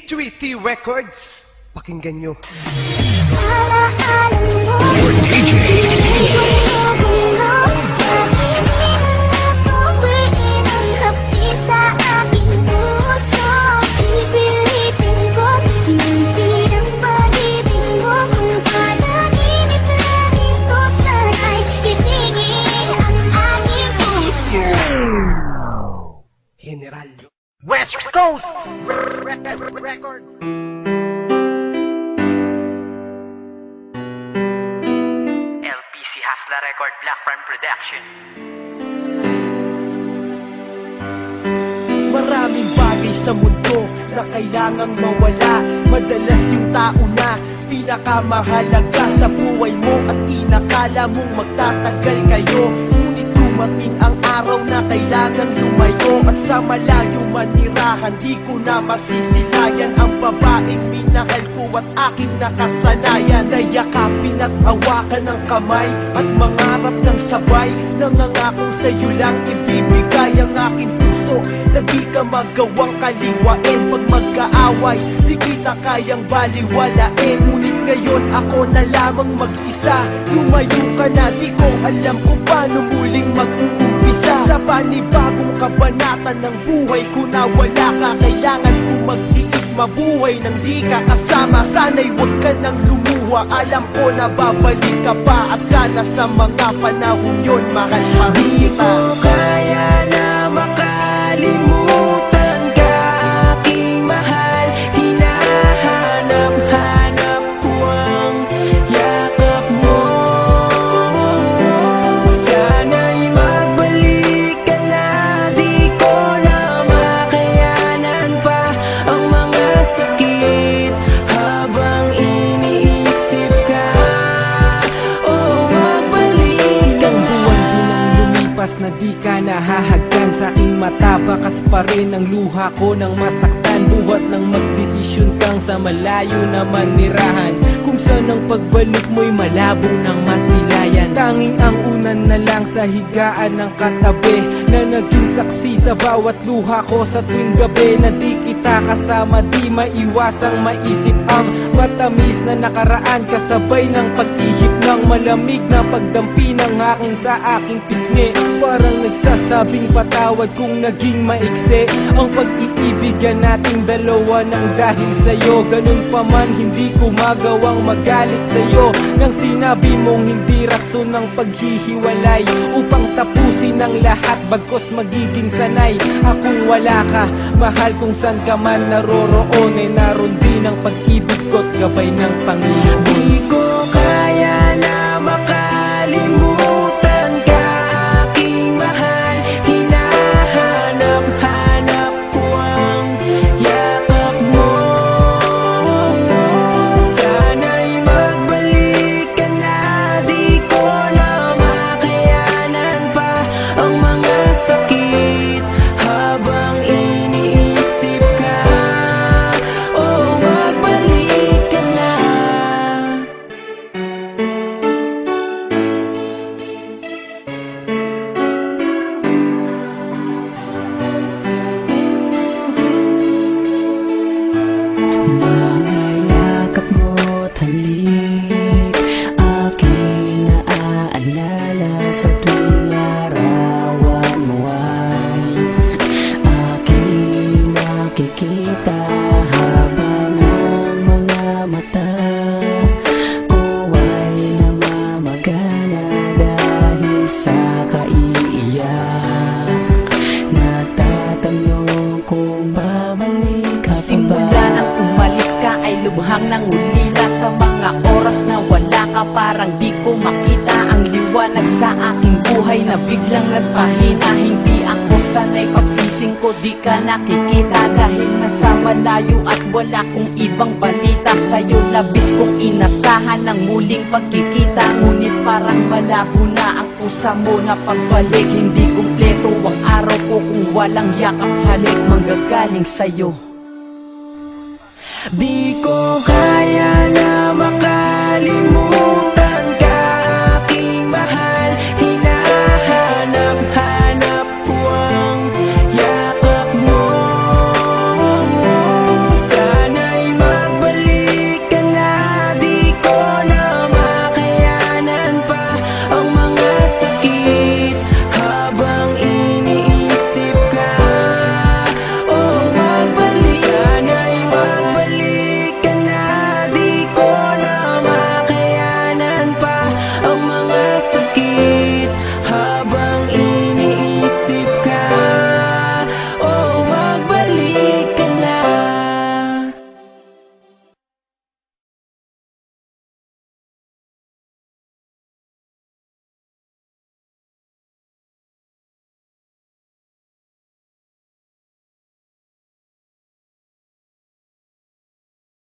Tweety Records. Pakinggan nyo. Your DJ. General West Coast Records. LPC Hasla Record, Black Prime Production. Maraming bagay sa mundo na kailangang mawala. Madalas yung tao na pinakamahalaga sa buhay mo at inakala mong magtatagal kayo. Ngunit dumating ang araw na kailangan lumayo at sa malayo manirahan. Di ko na masisilayan ang babaeng minahal ko at aking nakasanayan. Nayakapin at hawakan ng kamay at mangarap ng sabay. Nangangakong sa'yo lang ibibigay ang aking puso na di ka magawang kaliwain. Pag magkaaway, di kita kayang baliwalain. Ngunit ngayon ako na lamang mag-isa. Lumayo ka na, di ko alam kung paano muling mag-uumpisa. Sa panibagong kabanata ng buhay ko na wala ka. Kailangan ko magtiis mabuhay nang di ka kasama. Sana'y huwag ka nang lumuha. Alam ko na babalik ka pa. At sana sa mga panahon yun mahal pa di ko kaya na makalimutan ka, aking mahal. Hinahanap-hanap ko ang yakap mo. Sana'y magbalik ka na, di ko na makayanan pa ang mga sakit habang iniisip ka. Oh, magbalik ka na. Na di ka nahahagkan sa aking mata, bakas pa rin ang luha ko nang masaktan. Buhat nang magdesisyon kang sa malayo na manirahan, kung saan ang pagbalik mo'y malabong ng masilayan. Tanging ang unan na lang sa higaan ng katabi na naging saksi sa bawat luha ko sa tuwing gabi. Na di kita kasama, di maiwasang maisip ang matamis na nakaraan, kasabay ng pag-ihip ng malamig na pagdampi ng hangin sa aking pisngi. Parang nagsasabing patawad kung naging maikse ang pag-iibigan nating dalawa ng dahil sa'yo. Ganun pa man hindi ko magawang magalit sa'yo nang sinabi mong hindi rason ng paghihiwalay upang tapusin ang lahat bagkos magiging sanay. Akong wala ka, mahal, kung saan ka man naroroon ay naroon din ang pag-ibig ko't gabay ng Panginoon. Di ko kaya na makalimutan ka, aking mahal. Hinahanap-hanap ko ang yakap mo. Sana'y magbalik ka na, di ko na makayanan pa ang mga sakit habang iniisip ka. Oh, magbalik ka na. Mga yakap mo't halik, aking naaalala sa tuwing larawan mo ay aking nakikita habang ang mga mata ko ay namamagana dahil sa kaiiyak. Nagtatanong kung babalik ka pa ba. Simula nang umalis ka ay lubhang nang ulila. Sa mga oras na wala ka parang di ko makita ang liwanag sa aking buhay na biglang nagpahina. Hindi ako sanay, pagkising ko di ka nakikita dahil nasa malayo at wala kong ibang balita. Sa'yo labis kong inasahan ng muling pagkikita, ngunit parang malabo na ang pusa mo na pagbalik. Hindi kumpleto ang araw ko kung walang yakap halik manggagaling sa'yo. Di ko kaya na